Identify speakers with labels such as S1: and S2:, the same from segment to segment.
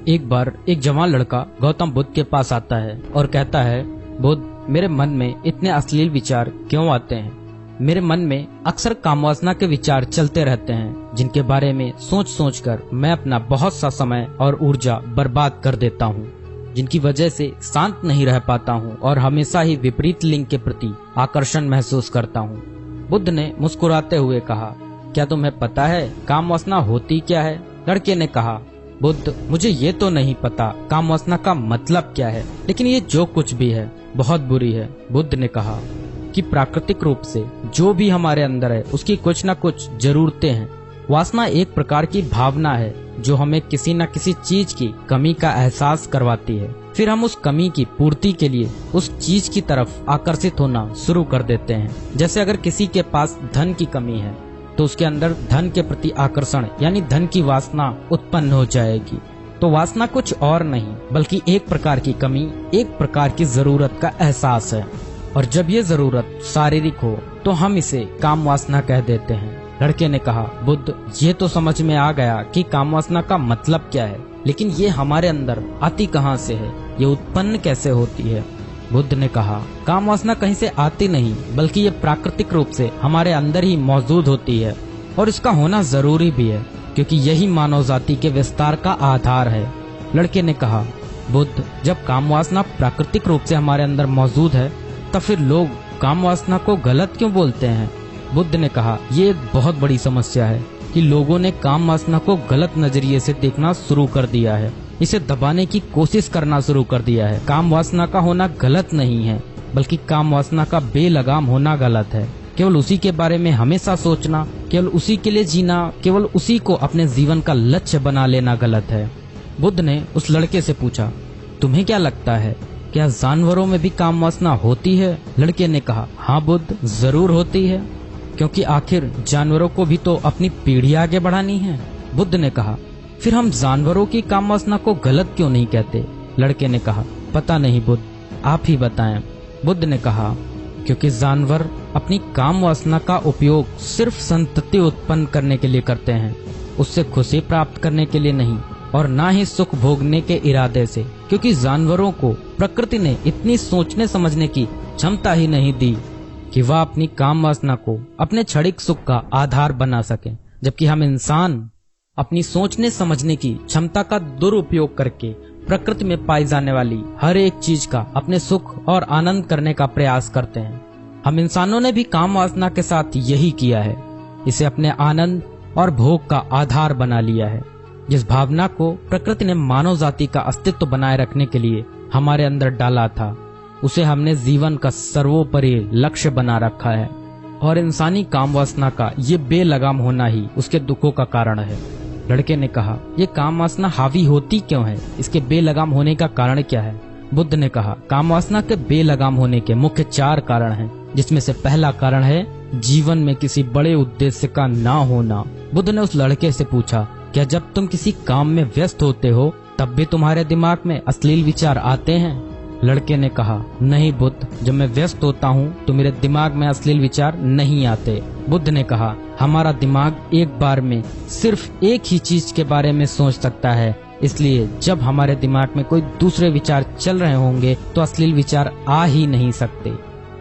S1: एक बार एक जवान लड़का गौतम बुद्ध के पास आता है और कहता है, बुद्ध, मेरे मन में इतने अश्लील विचार क्यों आते हैं? मेरे मन में अक्सर कामवासना के विचार चलते रहते हैं, जिनके बारे में सोच सोच कर मैं अपना बहुत सा समय और ऊर्जा बर्बाद कर देता हूँ, जिनकी वजह से शांत नहीं रह पाता हूँ और हमेशा ही विपरीत लिंग के प्रति आकर्षण महसूस करता हूँ। बुद्ध ने मुस्कुराते हुए कहा, क्या तुम्हें पता है कामवासना होती क्या है? लड़के ने कहा, बुद्ध, मुझे ये तो नहीं पता कामवासना का मतलब क्या है, लेकिन ये जो कुछ भी है बहुत बुरी है। बुद्ध ने कहा कि प्राकृतिक रूप से जो भी हमारे अंदर है उसकी कुछ न कुछ जरूरतें हैं। वासना एक प्रकार की भावना है जो हमें किसी न किसी चीज की कमी का एहसास करवाती है। फिर हम उस कमी की पूर्ति के लिए उस चीज की तरफ आकर्षित होना शुरू कर देते हैं। जैसे अगर किसी के पास धन की कमी है तो उसके अंदर धन के प्रति आकर्षण यानी धन की वासना उत्पन्न हो जाएगी। तो वासना कुछ और नहीं बल्कि एक प्रकार की कमी, एक प्रकार की जरूरत का एहसास है। और जब ये जरूरत शारीरिक हो तो हम इसे काम वासना कह देते हैं। लड़के ने कहा, बुद्ध, ये तो समझ में आ गया कि काम वासना का मतलब क्या है, लेकिन ये हमारे अंदर आती कहाँ से है? ये उत्पन्न कैसे होती है? बुद्ध ने कहा, काम वासना कहीं से आती नहीं बल्कि ये प्राकृतिक रूप से हमारे अंदर ही मौजूद होती है और इसका होना जरूरी भी है, क्योंकि यही मानव जाति के विस्तार का आधार है। लड़के ने कहा, बुद्ध, जब काम वासना प्राकृतिक रूप से हमारे अंदर मौजूद है तब फिर लोग काम वासना को गलत क्यों बोलते हैं? बुद्ध ने कहा, ये एक बहुत बड़ी समस्या है कि लोगों ने काम वासना को गलत नजरिए से देखना शुरू कर दिया है, इसे दबाने की कोशिश करना शुरू कर दिया है। काम वासना का होना गलत नहीं है बल्कि काम वासना का बेलगाम होना गलत है। केवल उसी के बारे में हमेशा सोचना, केवल उसी के लिए जीना, केवल उसी को अपने जीवन का लक्ष्य बना लेना गलत है। बुद्ध ने उस लड़के से पूछा, तुम्हें क्या लगता है, क्या जानवरों में भी काम वासना होती है? लड़के ने कहा, हाँ बुद्ध, जरूर होती है, क्योंकि आखिर जानवरों को भी तो अपनी पीढ़ी आगे बढ़ानी है। बुद्ध ने कहा, फिर हम जानवरों की काम वासना को गलत क्यों नहीं कहते? लड़के ने कहा, पता नहीं बुद्ध, आप ही बताएं। बुद्ध ने कहा, क्योंकि जानवर अपनी काम वासना का उपयोग सिर्फ संतति उत्पन्न करने के लिए करते हैं, उससे खुशी प्राप्त करने के लिए नहीं और ना ही सुख भोगने के इरादे से, क्योंकि जानवरों को प्रकृति ने इतनी सोचने समझने की क्षमता ही नहीं दी कि वह अपनी काम वासना को अपने क्षणिक सुख का आधार बना सके, जबकि हम इंसान अपनी सोचने समझने की क्षमता का दुरुपयोग करके प्रकृति में पाई जाने वाली हर एक चीज का अपने सुख और आनंद करने का प्रयास करते हैं। हम इंसानों ने भी काम वासना के साथ यही किया है, इसे अपने आनंद और भोग का आधार बना लिया है। जिस भावना को प्रकृति ने मानव जाति का अस्तित्व बनाए रखने के लिए हमारे अंदर डाला था, उसे हमने जीवन का सर्वोपरि लक्ष्य बना रखा है और इंसानी काम वासना का ये बेलगाम होना ही उसके दुखों का कारण है। लड़के ने कहा, ये काम वासना हावी होती क्यों है? इसके बेलगाम होने का कारण क्या है? बुद्ध ने कहा, काम वासना के बेलगाम होने के मुख्य 4 कारण हैं, जिसमें से पहला कारण है जीवन में किसी बड़े उद्देश्य का ना होना। बुद्ध ने उस लड़के से पूछा, क्या जब तुम किसी काम में व्यस्त होते हो तब भी तुम्हारे दिमाग में अश्लील विचार आते हैं? लड़के ने कहा, नहीं बुद्ध, जब मैं व्यस्त होता हूँ तो मेरे दिमाग में अश्लील विचार नहीं आते। बुद्ध ने कहा, हमारा दिमाग एक बार में सिर्फ एक ही चीज के बारे में सोच सकता है, इसलिए जब हमारे दिमाग में कोई दूसरे विचार चल रहे होंगे तो अश्लील विचार आ ही नहीं सकते।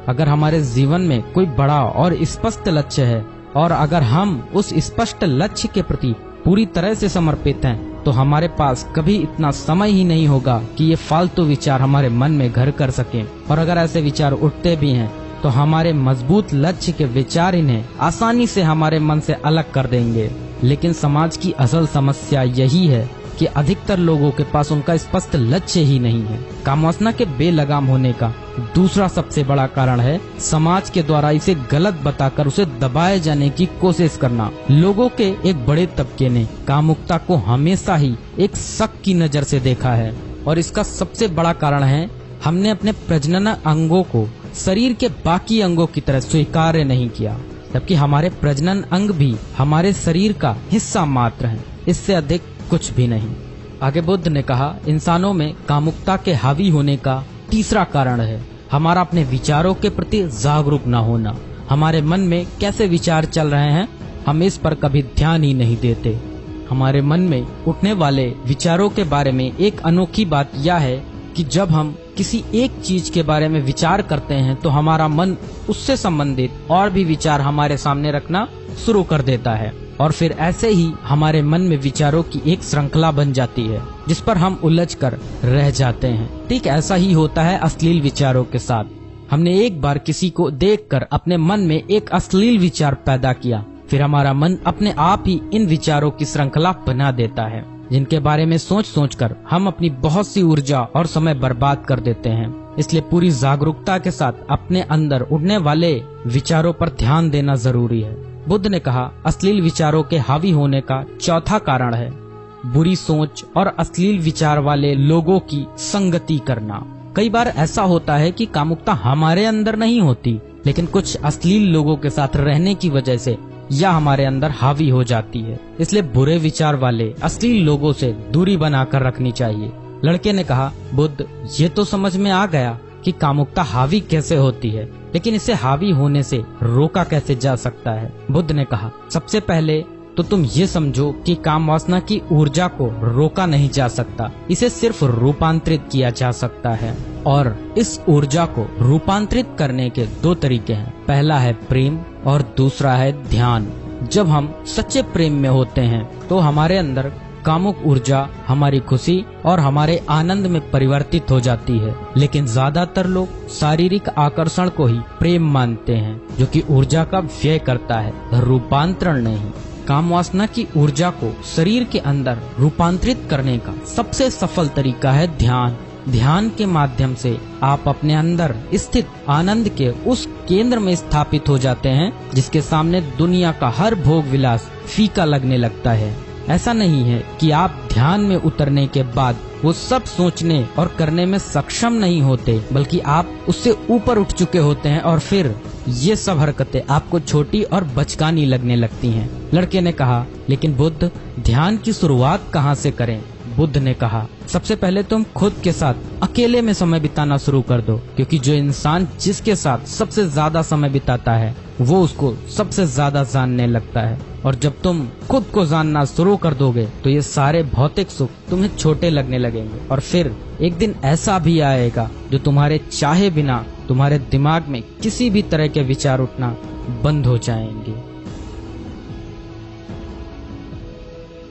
S1: अगर हमारे जीवन में कोई बड़ा और स्पष्ट लक्ष्य है और अगर हम उस स्पष्ट लक्ष्य के प्रति पूरी तरह से समर्पित हैं तो हमारे पास कभी इतना समय ही नहीं होगा कि ये फालतू विचार हमारे मन में घर कर सकें। और अगर ऐसे विचार उठते भी हैं तो हमारे मजबूत लक्ष्य के विचार इन्हें आसानी से हमारे मन से अलग कर देंगे। लेकिन समाज की असल समस्या यही है कि अधिकतर लोगों के पास उनका स्पष्ट लक्ष्य ही नहीं है। काम वासना के बेलगाम होने का दूसरा सबसे बड़ा कारण है समाज के द्वारा इसे गलत बताकर उसे दबाए जाने की कोशिश करना। लोगों के एक बड़े तबके ने कामुकता को हमेशा ही एक शक की नजर से देखा है और इसका सबसे बड़ा कारण है हमने अपने प्रजनन अंगों को शरीर के बाकी अंगों की तरह स्वीकार्य नहीं किया, जबकि हमारे प्रजनन अंग भी हमारे शरीर का हिस्सा मात्र है, इससे अधिक कुछ भी नहीं। आगे बुद्ध ने कहा, इंसानों में कामुकता के हावी होने का तीसरा कारण है हमारा अपने विचारों के प्रति जागरूक न होना। हमारे मन में कैसे विचार चल रहे हैं हम इस पर कभी ध्यान ही नहीं देते। हमारे मन में उठने वाले विचारों के बारे में एक अनोखी बात यह है कि जब हम किसी एक चीज के बारे में विचार करते हैं तो हमारा मन उससे संबंधित और भी विचार हमारे सामने रखना शुरू कर देता है और फिर ऐसे ही हमारे मन में विचारों की एक श्रृंखला बन जाती है जिस पर हम उलझ कर रह जाते हैं। ठीक ऐसा ही होता है अश्लील विचारों के साथ। हमने एक बार किसी को देखकर अपने मन में एक अश्लील विचार पैदा किया, फिर हमारा मन अपने आप ही इन विचारों की श्रृंखला बना देता है जिनके बारे में सोच सोच कर हम अपनी बहुत सी ऊर्जा और समय बर्बाद कर देते हैं। इसलिए पूरी जागरूकता के साथ अपने अंदर उठने वाले विचारों पर ध्यान देना जरूरी है। बुद्ध ने कहा, अश्लील विचारों के हावी होने का चौथा कारण है बुरी सोच और अश्लील विचार वाले लोगों की संगति करना। कई बार ऐसा होता है कि कामुकता हमारे अंदर नहीं होती, लेकिन कुछ अश्लील लोगों के साथ रहने की वजह से यह हमारे अंदर हावी हो जाती है। इसलिए बुरे विचार वाले अश्लील लोगों से दूरी बनाकर रखनी चाहिए। लड़के ने कहा, बुद्ध, ये तो समझ में आ गया कि कामुकता हावी कैसे होती है, लेकिन इसे हावी होने से रोका कैसे जा सकता है। बुद्ध ने कहा, सबसे पहले तो तुम ये समझो कि काम वासना की ऊर्जा को रोका नहीं जा सकता, इसे सिर्फ रूपांतरित किया जा सकता है। और इस ऊर्जा को रूपांतरित करने के दो तरीके हैं, पहला है प्रेम और दूसरा है ध्यान। जब हम सच्चे प्रेम में होते हैं तो हमारे अंदर कामुक ऊर्जा हमारी खुशी और हमारे आनंद में परिवर्तित हो जाती है, लेकिन ज्यादातर लोग शारीरिक आकर्षण को ही प्रेम मानते हैं जो कि ऊर्जा का व्यय करता है, रूपांतरण नहीं। काम वासना की ऊर्जा को शरीर के अंदर रूपांतरित करने का सबसे सफल तरीका है ध्यान। ध्यान के माध्यम से आप अपने अंदर स्थित आनंद के उस केंद्र में स्थापित हो जाते हैं जिसके सामने दुनिया का हर भोग विलास फीका लगने लगता है। ऐसा नहीं है कि आप ध्यान में उतरने के बाद वो सब सोचने और करने में सक्षम नहीं होते, बल्कि आप उससे ऊपर उठ चुके होते हैं और फिर ये सब हरकतें आपको छोटी और बचकानी लगने लगती हैं। लड़के ने कहा, लेकिन बुद्ध, ध्यान की शुरुआत कहाँ से करें? बुद्ध ने कहा, सबसे पहले तुम खुद के साथ अकेले में समय बिताना शुरू कर दो, क्योंकि जो इंसान जिसके साथ सबसे ज्यादा समय बिताता है वो उसको सबसे ज्यादा जानने लगता है। और जब तुम खुद को जानना शुरू कर दोगे तो ये सारे भौतिक सुख तुम्हें छोटे लगने लगेंगे और फिर एक दिन ऐसा भी आएगा जो तुम्हारे चाहे बिना तुम्हारे दिमाग में किसी भी तरह के विचार उठना बंद हो जाएंगे।